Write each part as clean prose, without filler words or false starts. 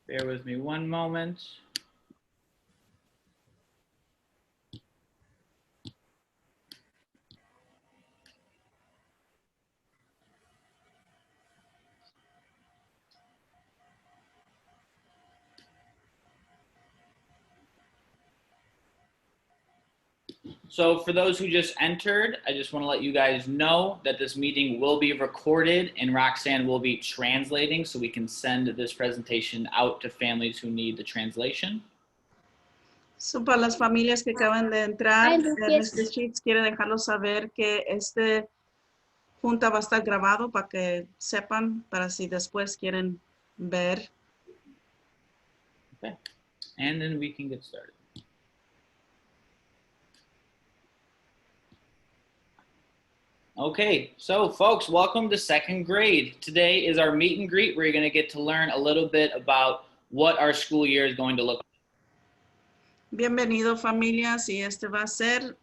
Bear with me one moment. So for those who just entered, I just want to let you guys know that this meeting will be recorded and Roxanne will be translating so we can send this presentation out to families who need the translation. So, para las familias que acaban de entrar, Mr. Sheetz quiere dejarlos saber que este junta va a estar grabado para que sepan, para si después quieren ver. Okay, and then we can get started. Okay, so folks, welcome to second grade. Today is our meet and greet where you're going to get to learn a little bit about what our school year is going to look like. Bienvenido familias, y este va a ser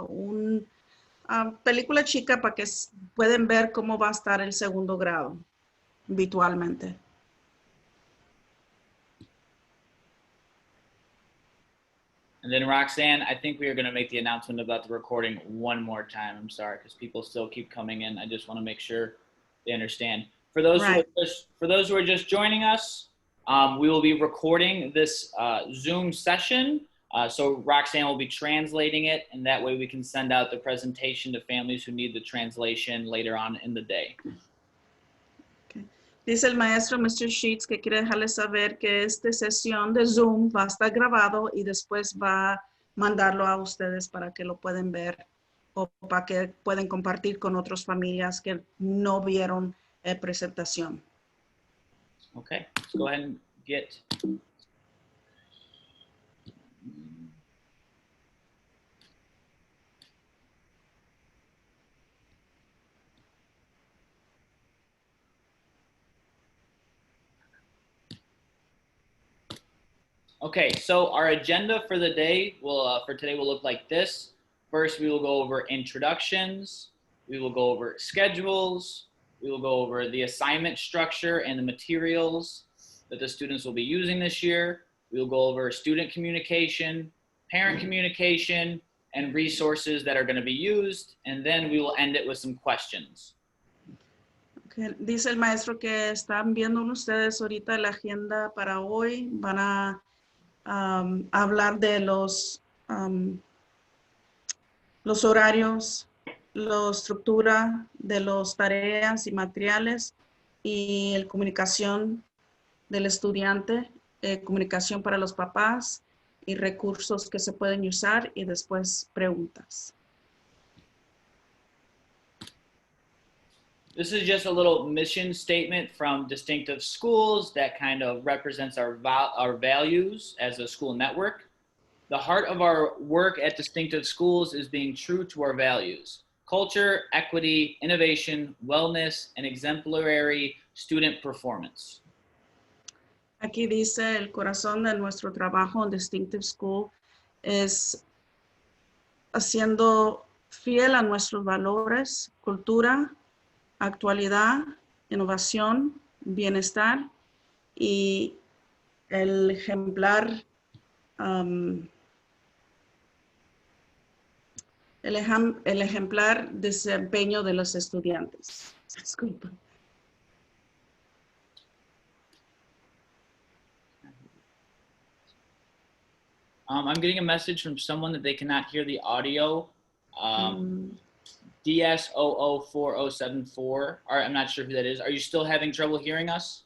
una película chica para que pueden ver cómo va a estar el segundo grado virtualmente. And then Roxanne, I think we are going to make the announcement about the recording one more time. I'm sorry, because people still keep coming in. I just want to make sure they understand. For those who are just joining us, we will be recording this Zoom session. So Roxanne will be translating it, and that way we can send out the presentation to families who need the translation later on in the day. Okay. Dice el maestro Mr. Sheetz que quiere dejarles saber que esta sesión de Zoom va a estar grabado y después va a mandarlo a ustedes para que lo pueden ver o para que pueden compartir con otras familias que no vieron presentación. Okay, let's go ahead and get... Okay, so our agenda for the day will look like this. First, we will go over introductions. We will go over schedules. We will go over the assignment structure and the materials that the students will be using this year. We will go over student communication, parent communication, and resources that are going to be used. And then we will end it with some questions. Okay. Dice el maestro que están viendo ustedes ahorita la agenda para hoy. Van a hablar de los horarios, la estructura de las tareas y materiales y la comunicación del estudiante, comunicación para los papás y recursos que se pueden usar y después preguntas. This is just a little mission statement from Distinctive Schools that kind of represents our values as a school network. The heart of our work at Distinctive Schools is being true to our values: culture, equity, innovation, wellness, and exemplary student performance. Aquí dice el corazón de nuestro trabajo en Distinctive School es haciendo fiel a nuestros valores, cultura, actualidad, innovación, bienestar y el ejemplar desempeño de los estudiantes. Disculpa. I'm getting a message from someone that they cannot hear the audio. DS004074. I'm not sure who that is. Are you still having trouble hearing us?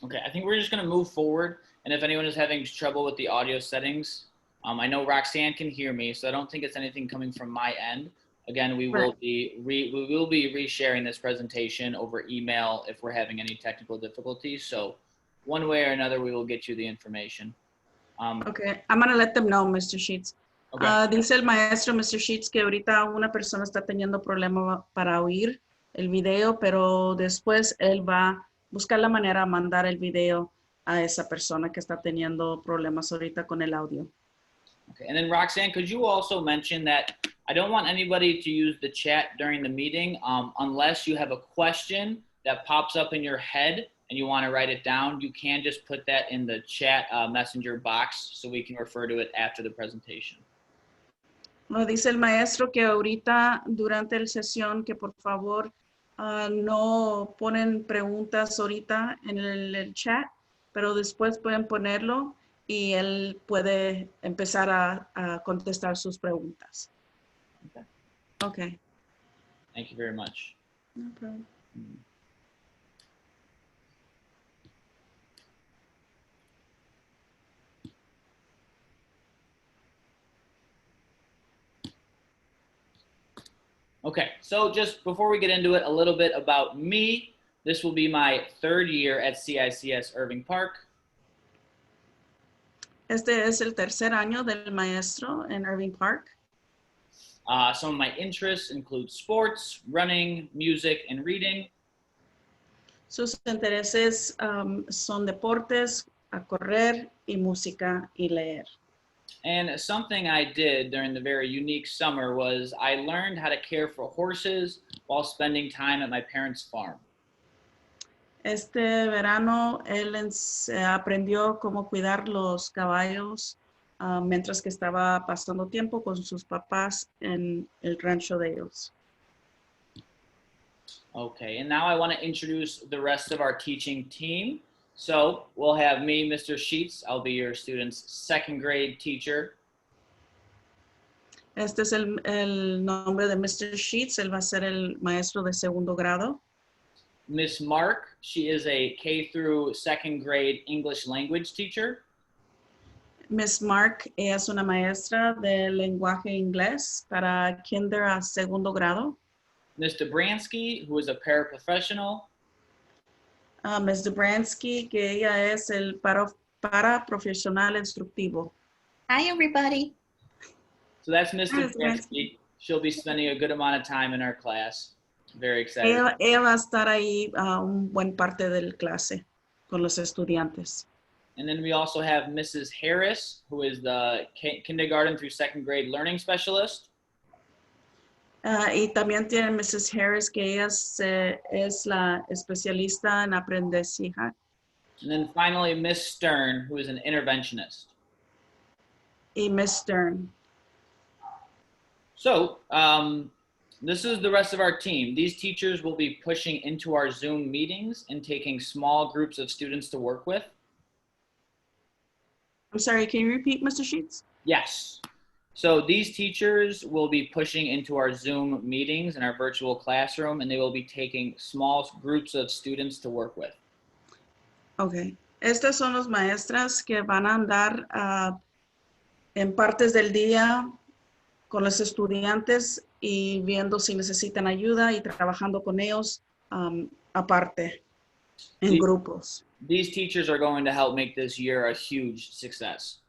Okay, I think we're just going to move forward. And if anyone is having trouble with the audio settings, I know Roxanne can hear me, so I don't think it's anything coming from my end. Again, we will be resharing this presentation over email if we're having any technical difficulties. So one way or another, we will get you the information. Okay, I'm going to let them know, Mr. Sheetz. Okay. Dice el maestro, Mr. Sheetz, que ahorita una persona está teniendo problema para oír el video, pero después él va a buscar la manera de mandar el video a esa persona que está teniendo problemas ahorita con el audio. Okay. And then Roxanne, could you also mention that I don't want anybody to use the chat during the meeting unless you have a question that pops up in your head and you want to write it down. You can just put that in the chat messenger box so we can refer to it after the presentation. Nos dice el maestro que ahorita durante la sesión que por favor no ponen preguntas ahorita en el chat, pero después pueden ponerlo y él puede empezar a contestar sus preguntas. Okay. Okay. Thank you very much. No problem. Okay, so just before we get into it, a little bit about me. This will be my 3rd year at CICS Irving Park. Este es el tercer año del maestro en Irving Park. Some of my interests include sports, running, music, and reading. Sus intereses son deportes, a correr y música y leer. And something I did during the very unique summer was I learned how to care for horses while spending time at my parents' farm. Este verano él aprendió cómo cuidar los caballos mientras que estaba pasando tiempo con sus papás en el rancho de ellos. Okay, and now I want to introduce the rest of our teaching team. So we'll have me, Mr. Sheetz. I'll be your student's 2nd grade teacher. Este es el nombre de Mr. Sheetz. Él va a ser el maestro de segundo grado. Miss Mark, she is a K through 2nd grade English language teacher. Miss Mark es una maestra de lenguaje inglés para kinder a segundo grado. Miss Dobransky, who is a paraprofessional. Ms. Dobransky, que ella es el paraprofesional instructivo. Hi, everybody. So that's Miss Hi, Dobransky. She'll be spending a good amount of time in our class. Very excited. Ella va a estar ahí un buen parte del clase con los estudiantes. And then we also have Mrs. Harris, who is the kindergarten through 2nd grade learning specialist. Y también tiene Mrs. Harris, que ella es la especialista en aprendizaje. And then finally, Miss Stern, who is an interventionist. Y Miss Stern. So this is the rest of our team. These teachers will be pushing into our Zoom meetings and taking small groups of students to work with. I'm sorry, can you repeat, Mr. Sheetz? Yes. So these teachers will be pushing into our Zoom meetings in our virtual classroom, and they will be taking small groups of students to work with. Okay. Estas son las maestras que van a andar en partes del día con los estudiantes y viendo si necesitan ayuda y trabajando con ellos aparte, en grupos. These teachers are going to help make this year a huge success.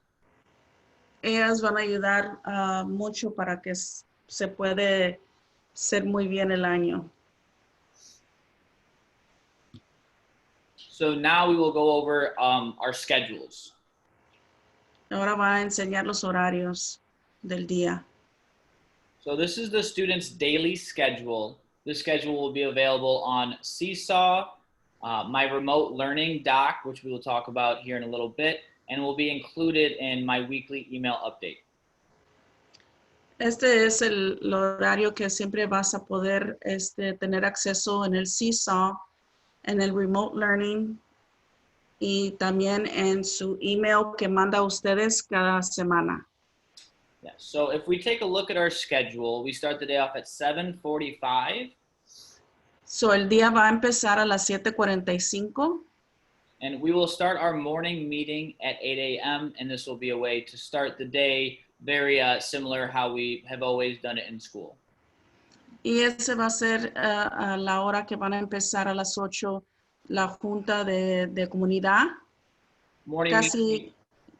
Ellas van a ayudar mucho para que se puede ser muy bien el año. So now we will go over our schedules. Ahora va a enseñar los horarios del día. So this is the student's daily schedule. This schedule will be available on Seesaw, my remote learning doc, which we will talk about here in a little bit, and will be included in my weekly email update. Este es el horario que siempre vas a poder tener acceso en el Seesaw, en el remote learning y también en su email que manda a ustedes cada semana. Yeah, so if we take a look at our schedule, we start the day off at 7:45. So el día va a empezar a las 7:45. And we will start our morning meeting at 8 a.m. And this will be a way to start the day very similar how we have always done it in school. Y ese va a ser a la hora que van a empezar a las 8 la junta de comunidad. Morning Casi, meeting.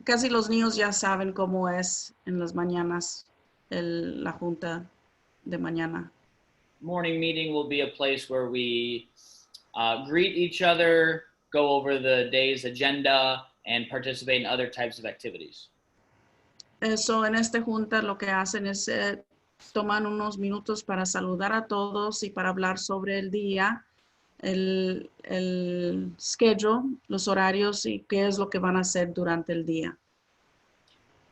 casi los niños ya saben cómo es en las mañanas la junta de mañana. Morning meeting will be a place where we greet each other, go over the day's agenda, and participate in other types of activities. Eso en esta junta lo que hacen es toman unos minutos para saludar a todos y para hablar sobre el día, el schedule, los horarios y qué es lo que van a hacer durante el día.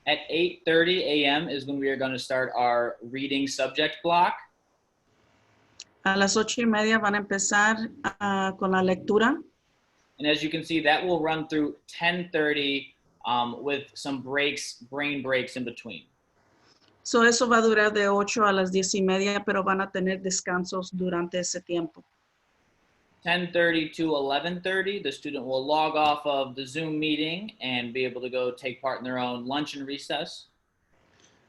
At 8:30 a.m. is when we are going to start our reading subject block. A las 8:30 van a empezar con la lectura. And as you can see, that will run through 10:30 with some breaks, brain breaks in between. So eso va a durar de 8 a las 10:30, pero van a tener descansos durante ese tiempo. 10:30 to 11:30, the student will log off of the Zoom meeting and be able to go take part in their own lunch and recess.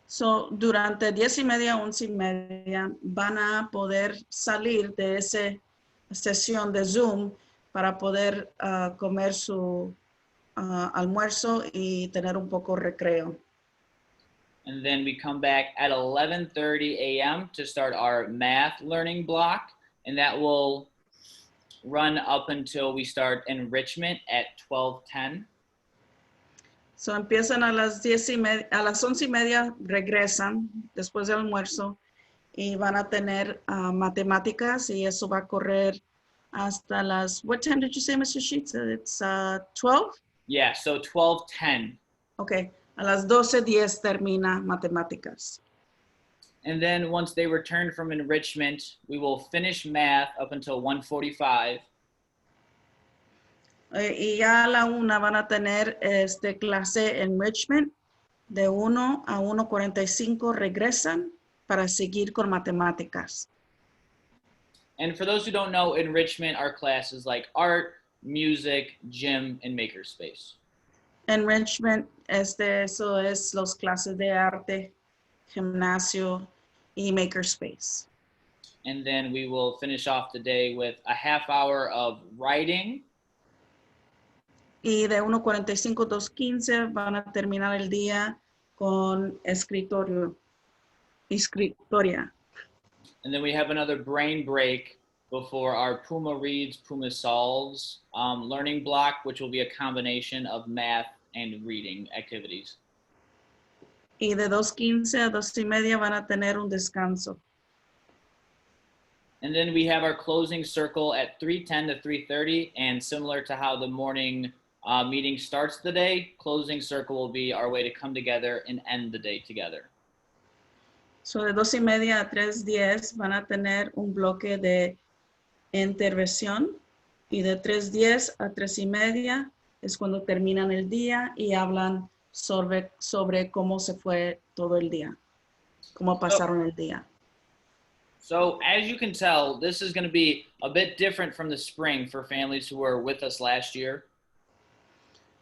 So, durante 10:30, 11:30 van a poder salir de esa sesión de Zoom para poder comer su almuerzo y tener un poco recreo. And then we come back at 11:30 a.m. to start our math learning block, and that will run up until we start enrichment at 12:10. So, empiezan a las 10:30, a las 11:30 regresan después del almuerzo y van a tener matemáticas y eso va a correr hasta las, what time did you say, Mr. Sheetz? It's 12? Yeah, so 12:10. Okay, a las 12:10 termina matemáticas. And then once they return from enrichment, we will finish math up until 1:45. Y ya a la 1 van a tener clase enrichment de 1 a 1:45 regresan para seguir con matemáticas. And for those who don't know, enrichment are classes like art, music, gym, and makerspace. Enrichment, eso es las clases de arte, gimnasio y makerspace. And then we will finish off the day with a half hour of writing. Y de 1:45 a 2:15 van a terminar el día con escritoria. And then we have another brain break before our Puma Reads, Puma Solves learning block, which will be a combination of math and reading activities. Y de 2:15 a 2:30 van a tener un descanso. And then we have our closing circle at 3:10 to 3:30, and similar to how the morning meeting starts the day, closing circle will be our way to come together and end the day together. So de 2:30 a 3:10 van a tener un bloque de intervención y de 3:10 a 3:30 es cuando terminan el día y hablan sobre cómo se fue todo el día, cómo pasaron el día. So as you can tell, this is going to be a bit different from the spring for families who were with us last year.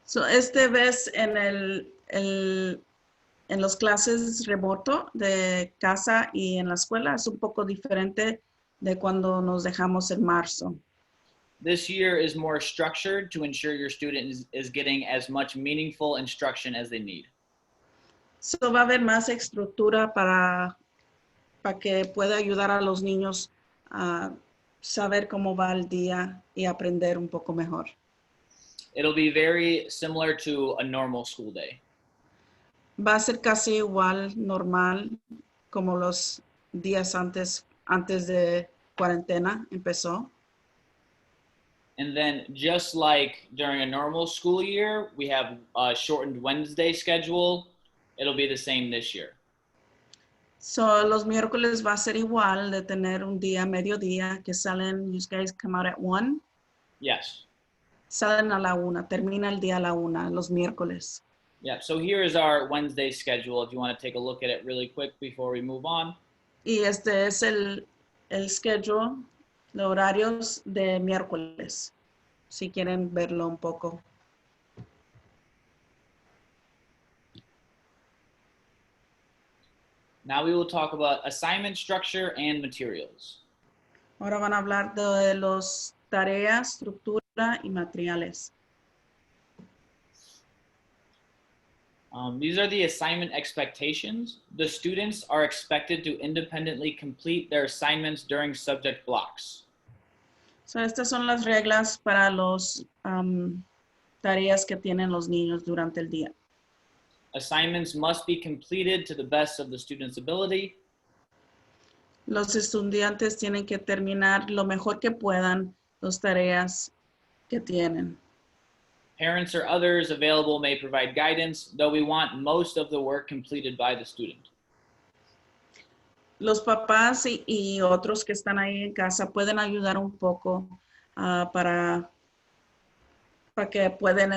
So vez en las clases remoto de casa y en la escuela es un poco diferente de cuando nos dejamos en marzo. This year is more structured to ensure your student is getting as much meaningful instruction as they need. So va a haber más estructura para que pueda ayudar a los niños a saber cómo va el día y aprender un poco mejor. It'll be very similar to a normal school day. Va a ser casi igual, normal, como los días antes de cuarentena empezó. And then just like during a normal school year, we have a shortened Wednesday schedule. It'll be the same this year. So, los miércoles va a ser igual de tener un día, mediodía, que salen, you guys come out at 1? Yes. Salen a la 1, termina el día a la 1, los miércoles. Yeah, so here is our Wednesday schedule if you want to take a look at it really quick before we move on. Y es el schedule, los horarios de miércoles, si quieren verlo un poco. Now we will talk about assignment structure and materials. Ahora van a hablar de los tareas, estructura y materiales. These are the assignment expectations. The students are expected to independently complete their assignments during subject blocks. So, estas son las reglas para los tareas que tienen los niños durante el día. Assignments must be completed to the best of the student's ability. Los estudiantes tienen que terminar lo mejor que puedan las tareas que tienen. Parents or others available may provide guidance, though we want most of the work completed by the student. Los papás y otros que están ahí en casa pueden ayudar un poco para que puedan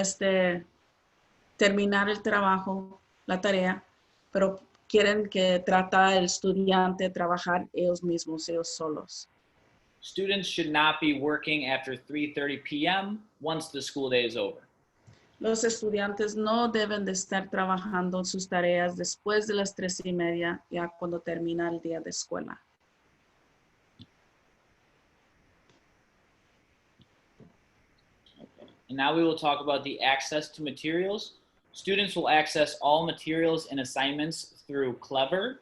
terminar el trabajo, la tarea, pero quieren que trata el estudiante trabajar ellos mismos, ellos solos. Students should not be working after 3:30 p.m. once the school day is over. Los estudiantes no deben de estar trabajando en sus tareas después de las 3:30, ya cuando termina el día de escuela. Okay. And now we will talk about the access to materials. Students will access all materials and assignments through Clever.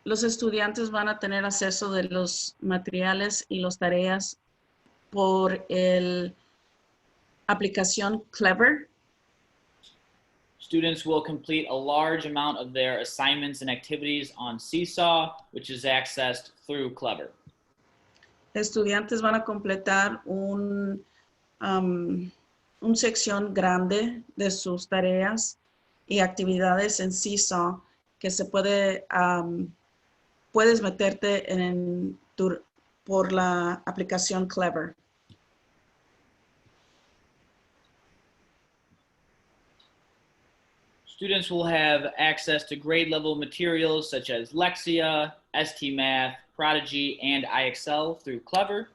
Los estudiantes van a tener acceso de los materiales y las tareas por el aplicación Clever. Students will complete a large amount of their assignments and activities on Seesaw, which is accessed through Clever. Estudiantes van a completar un sección grande de sus tareas y actividades en Seesaw que se puedes meterte por la aplicación Clever. Students will have access to grade level materials such as Lexia, ST Math, Prodigy, and IXL through Clever.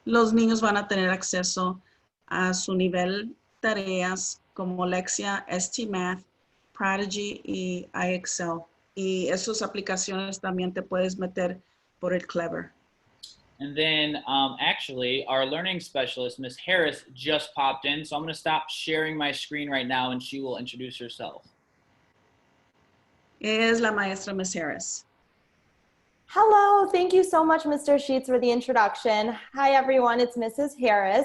Los niños van a tener acceso a su nivel tareas como Lexia, ST Math, Prodigy y IXL. Y esas aplicaciones también te puedes meter por el Clever. And then actually our learning specialist, Ms. Harris, just popped in. So I'm going to stop sharing my screen right now and she will introduce herself. Es la maestra Ms. Harris. Hello, thank you so much, Mr. Sheetz, for the introduction. Hi, everyone, it's Mrs. Harris.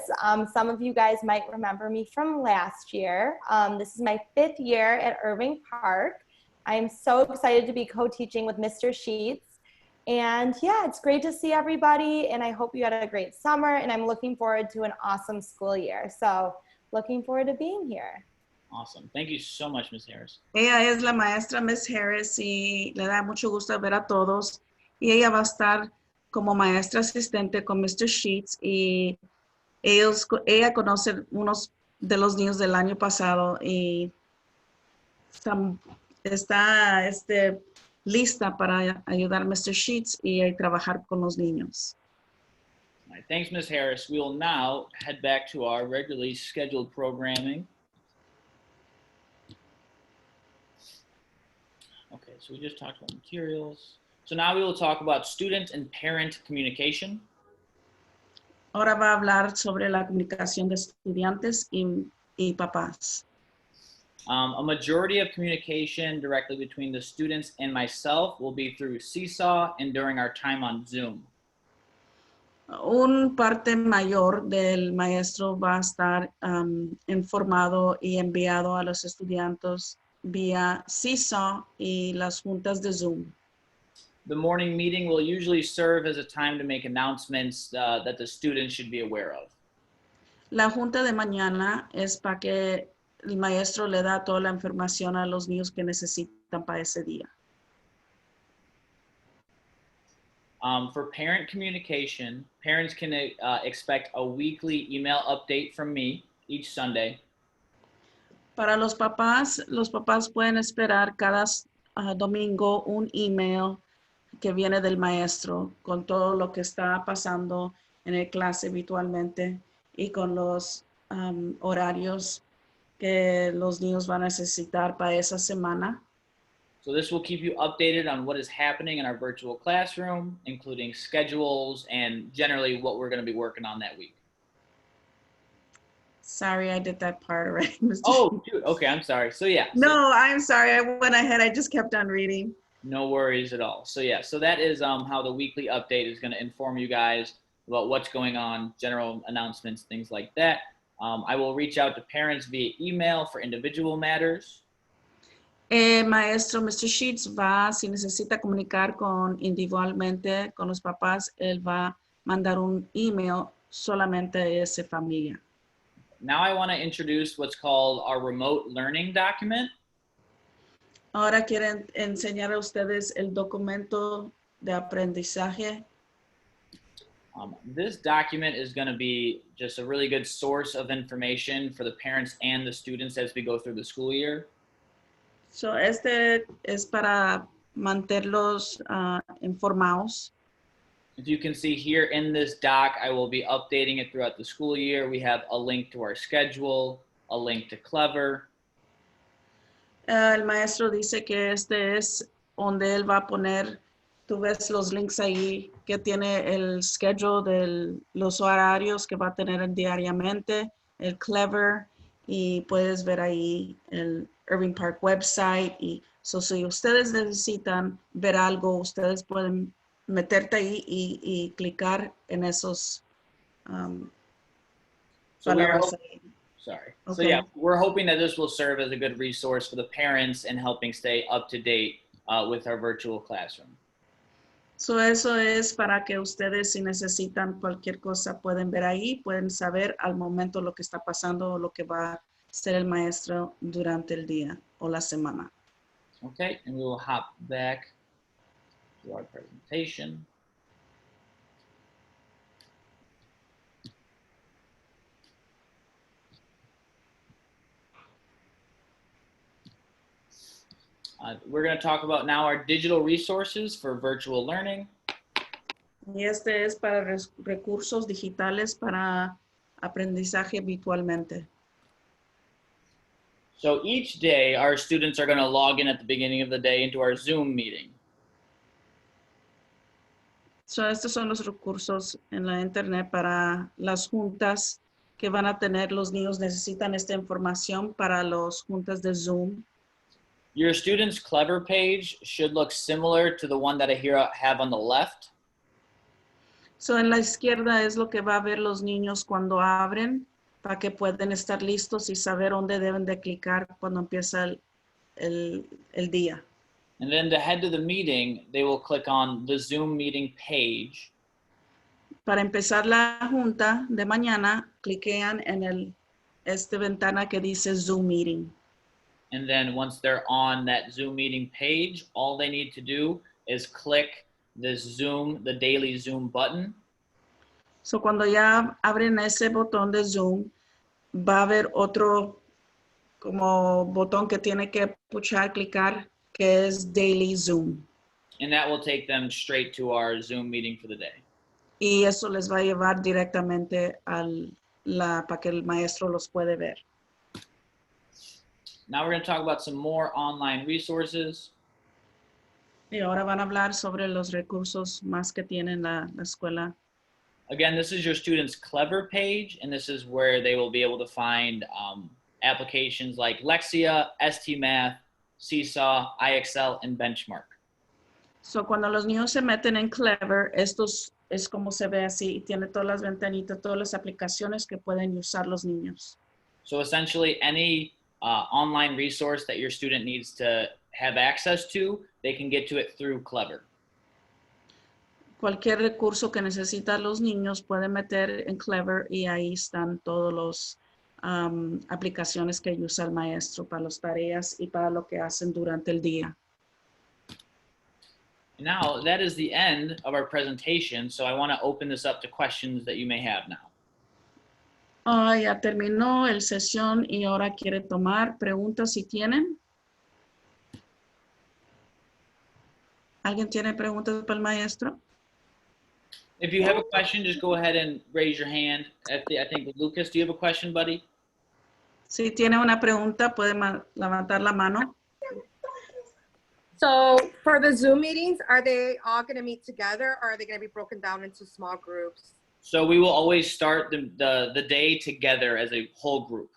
Some of you guys might remember me from last year. This is my 5th year at Irving Park. I'm so excited to be co-teaching with Mr. Sheetz. And yeah, it's great to see everybody, and I hope you had a great summer, and I'm looking forward to an awesome school year. So looking forward to being here. Awesome. Thank you so much, Ms. Harris. Ella es la maestra Ms. Harris y le da mucho gusto ver a todos. Y ella va a estar como maestra asistente con Mr. Sheetz y ella conoce unos de los niños del año pasado y está lista para ayudar a Mr. Sheetz y trabajar con los niños. All right, thanks, Ms. Harris. We will now head back to our regularly scheduled programming. Okay, so we just talked about materials. So now we will talk about student and parent communication. Ahora va a hablar sobre la comunicación de estudiantes y papás. A majority of communication directly between the students and myself will be through Seesaw and during our time on Zoom. Un parte mayor del maestro va a estar informado y enviado a los estudiantes vía Seesaw y las juntas de Zoom. The morning meeting will usually serve as a time to make announcements that the students should be aware of. La junta de mañana es para que el maestro le da toda la información a los niños que necesitan para ese día. For parent communication, parents can expect a weekly email update from me each Sunday. Para los papás pueden esperar cada domingo un email que viene del maestro con todo lo que está pasando en el clase habitualmente y con los horarios que los niños van a necesitar para esa semana. So this will keep you updated on what is happening in our virtual classroom, including schedules and generally what we're going to be working on that week. Sorry, I did that part already, Mr. Oh, dude. Okay, I'm sorry. So yeah. No, I'm sorry. I went ahead. I just kept on reading. No worries at all. So yeah, so that is how the weekly update is going to inform you guys about what's going on, general announcements, things like that. I will reach out to parents via email for individual matters. Maestro, Mr. Sheetz va, si necesita comunicar individualmente con los papás, él va a mandar un email solamente a esa familia. Now I want to introduce what's called our remote learning document. Ahora quieren enseñar a ustedes el documento de aprendizaje. This document is going to be just a really good source of information for the parents and the students as we go through the school year. So, este es para mantenerlos informados. If you can see here in this doc, I will be updating it throughout the school year. We have a link to our schedule, a link to Clever. El maestro dice que este es donde él va a poner, tú ves los links ahí que tiene el schedule de los horarios que va a tener diariamente, el Clever, y puedes ver ahí el Irving Park website. Y si ustedes necesitan ver algo, ustedes pueden meterte ahí y clicar en esos palabras ahí. Sorry. Okay. So yeah, we're hoping that this will serve as a good resource for the parents and helping stay up to date with our virtual classroom. So eso es para que ustedes, si necesitan cualquier cosa, pueden ver ahí, pueden saber al momento lo que está pasando o lo que va a hacer el maestro durante el día o la semana. Okay, and we will hop back to our presentation. We're going to talk about now our digital resources for virtual learning. Y este es para recursos digitales para aprendizaje virtualmente. So each day, our students are going to log in at the beginning of the day into our Zoom meeting. So estos son los recursos en la internet para las juntas que van a tener. Los niños necesitan esta información para las juntas de Zoom. Your student's Clever page should look similar to the one that I have on the left. So en la izquierda es lo que va a ver los niños cuando abren, para que puedan estar listos y saber dónde deben de clicar cuando empieza el día. And then to head to the meeting, they will click on the Zoom meeting page. Para empezar la junta de mañana, cliquean en esta ventana que dice Zoom meeting. And then once they're on that Zoom meeting page, all they need to do is click this Zoom, the daily Zoom button. So cuando ya abren ese botón de Zoom, va a haber otro como botón que tiene que puchar, clicar, que es Daily Zoom. And that will take them straight to our Zoom meeting for the day. Y eso les va a llevar directamente para que el maestro los puede ver. Now we're going to talk about some more online resources. Y ahora van a hablar sobre los recursos más que tiene la escuela. Again, this is your student's Clever page, and this is where they will be able to find applications like Lexia, STMath, Seesaw, IXL, and Benchmark. So cuando los niños se meten en Clever, estos es como se ve así, y tiene todas las ventanitas, todas las aplicaciones que pueden usar los niños. So essentially, any online resource that your student needs to have access to, they can get to it through Clever. Cualquier recurso que necesitan los niños pueden meter en Clever y ahí están todas las aplicaciones que usa el maestro para las tareas y para lo que hacen durante el día. Now, that is the end of our presentation, so I want to open this up to questions that you may have now. Ya terminó el sesión y ahora quiere tomar preguntas si tienen. ¿Alguien tiene preguntas para el maestro? If you have a question, just go ahead and raise your hand. I think, Lucas, do you have a question, buddy? Si tiene una pregunta, puede levantar la mano. So for the Zoom meetings, are they all going to meet together or are they going to be broken down into small groups? So we will always start the day together as a whole group.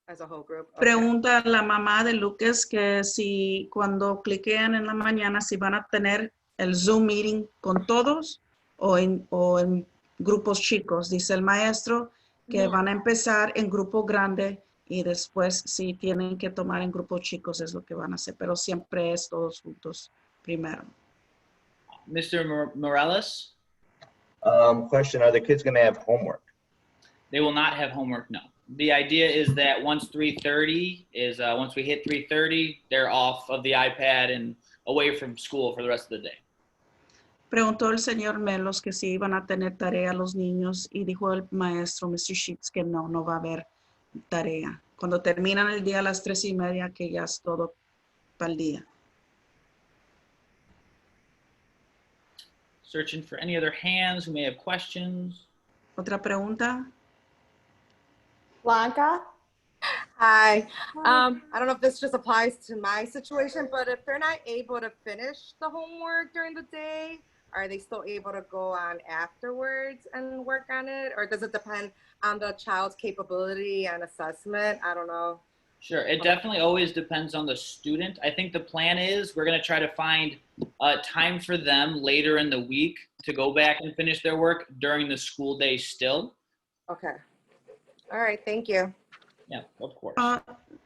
As a whole group? Okay. Pregunta a la mamá de Lucas que si cuando cliquean en la mañana si van a tener el Zoom meeting con todos o en grupos chicos. Dice el maestro que van a empezar en grupo grande y después si tienen que tomar en grupos chicos es lo que van a hacer, pero siempre es todos juntos primero. Mr. Morales? Question, are the kids going to have homework? They will not have homework, no. The idea is that once we hit 3:30, they're off of the iPad and away from school for the rest of the day. Preguntó el señor Melos que si iban a tener tarea los niños y dijo el maestro, Mr. Sheetz, que no va a haber tarea. Cuando terminan el día a las 3:30, que ya es todo para el día. Searching for any other hands who may have questions. ¿Otra pregunta? Blanca? Hi. I don't know if this just applies to my situation, but if they're not able to finish the homework during the day, are they still able to go on afterwards and work on it? Or does it depend on the child's capability and assessment? I don't know. Sure, it definitely always depends on the student. I think the plan is we're gonna try to find time for them later in the week to go back and finish their work during the school day still. Okay. All right, thank you. Yeah, of course.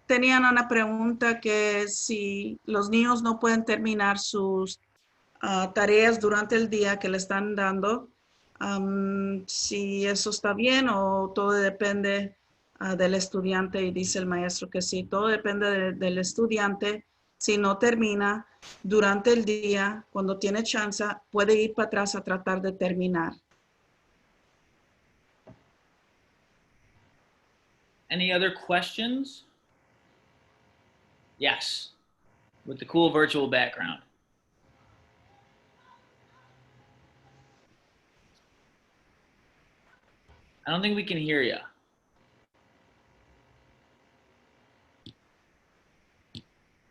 Tenían una pregunta que si los niños no pueden terminar sus tareas durante el día que le están dando, si eso está bien o todo depende del estudiante, y dice el maestro que sí, todo depende del estudiante. Si no termina durante el día, cuando tiene chance, puede ir para atrás a tratar de terminar. Any other questions? Yes, with the cool virtual background. I don't think we can hear you.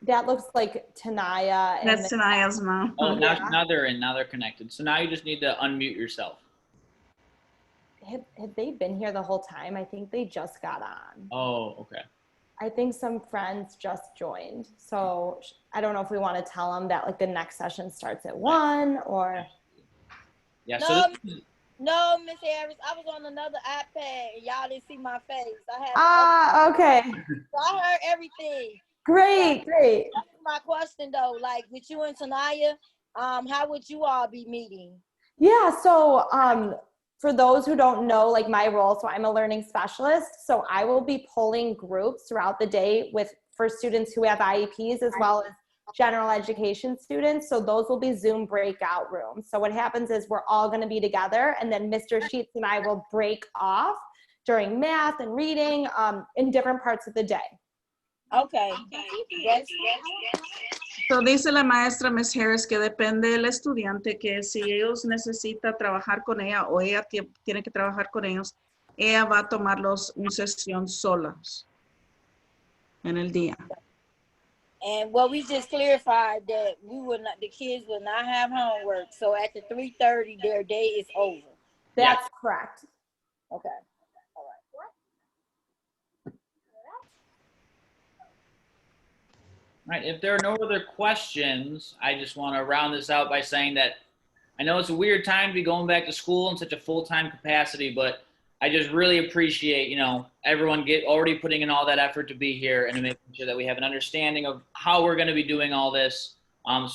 That looks like Tanaya. And That's Tanaya's mom. Oh, Yeah. now they're in. Now they're connected. So now you just need to unmute yourself. Have they been here the whole time? I think they just got on. Oh, okay. I think some friends just joined. So I don't know if we want to tell them that like the next session starts at 1 or. Yeah. No, So this, no, Miss Harris, I was on another iPad and y'all didn't see my face. Okay. So I heard everything. Great. That's my question though. Like with you and Tanaya, how would you all be meeting? Yeah. So for those who don't know, like my role, so I'm a learning specialist. So I will be pulling groups throughout the day for students who have IEPs as well as general education students. So those will be Zoom breakout rooms. So what happens is we're all going to be together, and then Mr. Sheetz and I will break off during math and reading in different parts of the day. Okay. So dice la maestra Miss Harris que depende del estudiante, que si ellos necesitan trabajar con ella o ella tiene que trabajar con ellos, ella va a tomarlos una sesión solas en el día. And well, we just clarified that the kids will not have homework. So at the 3:30, their day is over. That's correct. Okay. all right. If there are no other questions, I just want to round this out by saying that I know it's a weird time to be going back to school in such a full-time capacity, but I just really appreciate, everyone already putting in all that effort to be here and to making sure that we have an understanding of how we're going to be doing all this.